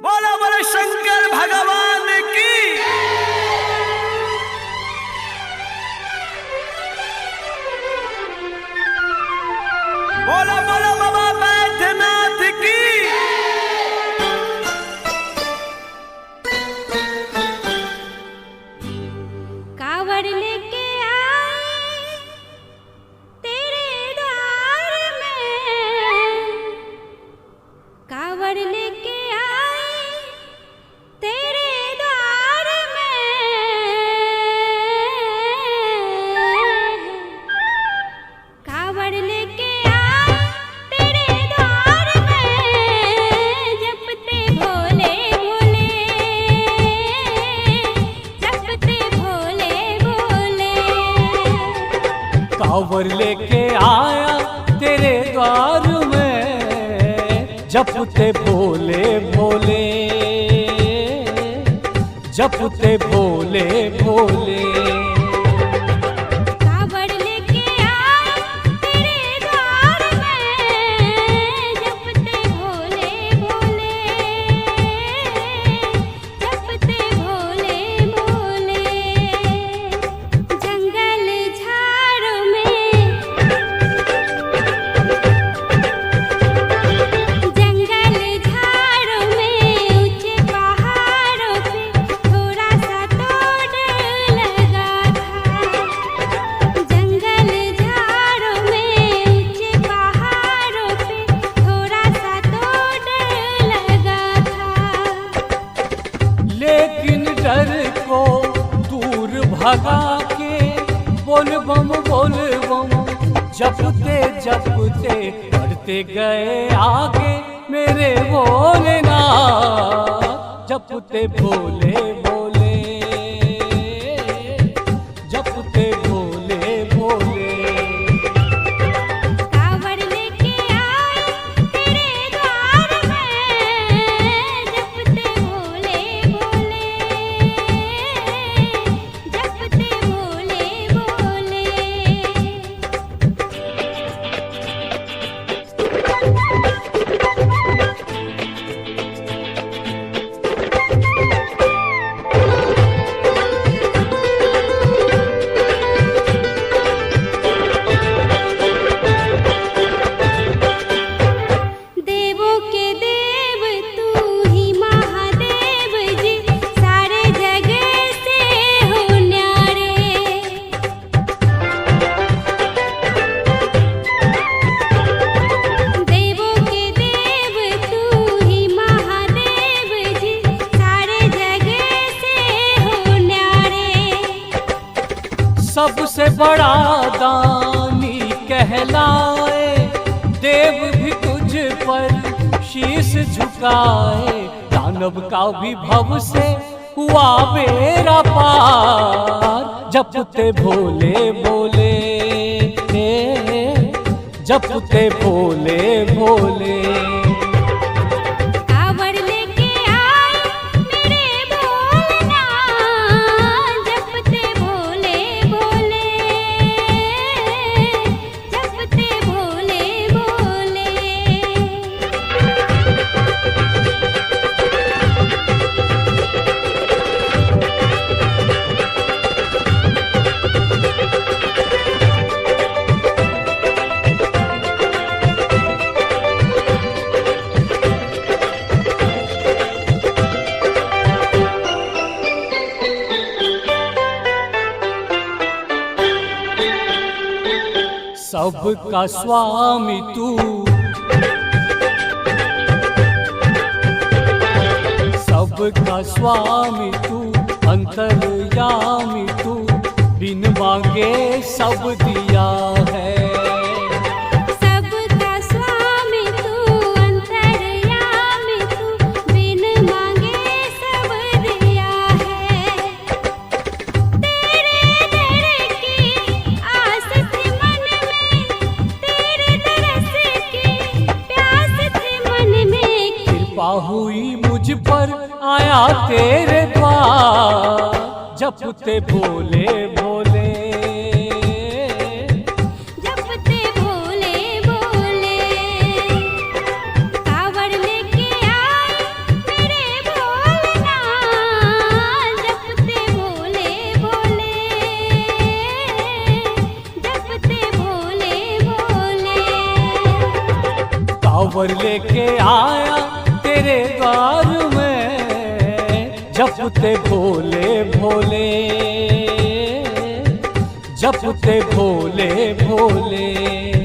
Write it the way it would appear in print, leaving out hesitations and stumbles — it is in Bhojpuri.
बोलो बोलो शंकर भगवान की। बोलो बोलो बाबा बैद्यनाथ की। कावड़ लेके आए तेरे द्वार में, कावड़ लेके आए तेरे द्वार में, कावड़ लेके आए तेरे द्वार में, जपते भोले भोले, जपते भोले भोले। कांवर लेके आया तेरे द्वार में, जपते भोले भोले, जपते भोले भोले। कावड़ लेके आए तेरे द्वार में, जपते भोले भोले, जपते भोले भोले। जंगल झाड़ों में, जंगल झाड़ों में, ऊंचे पहाड़ों पे थोड़ा सा तो डर लगा था। जंगल झाड़ों में, ऊंचे पहाड़ों पे थोड़ा सा तो डर लगा था। लेकिन डर को दूर भगा के बोल बम जपते जपते बढ़ते गए आगे मेरे भोलेनाथ, जपते भोले भोले, जपते भोले भोले। कावड़ लेके आए तेरे द्वार में, जपते भोले भोले, जपते भोले भोले। देवों के देव तू ही महादेव जी, सारे जगह से हो न्यारे। देवों के देव तू ही महादेव जी, सारे जगह से हो न्यारे। सबसे बड़ा दानी कहलाए, देव भी तुझ पर शीश झुकाए। दानव का भी भव से हुआ बेड़ा पार, जपते भोले भोले, जपते भोले भोले। कावड़ लेके आए मेरे भोलेनाथ, जपते भोले भोले, जपते भोले भोले। सबका स्वामी तू, सबका स्वामी तू, अंतर्यामी तू, बिन मांगे सब दिया है। सबका स्वामी तू, अंतर्यामी तू, बिन मांगे सब दिया है। तेरे दर की आस थी मन में, तेरे दरस की प्यास थी मन में। कृपा हुई मुझ पर आया तेरे द्वार, जपते भोले भोले, जपते भोले भोले। कावड़ लेके आए मेरे कांवर लेके आया तेरे द्वार में, जपते भोले भोले, जपते भोले भोले।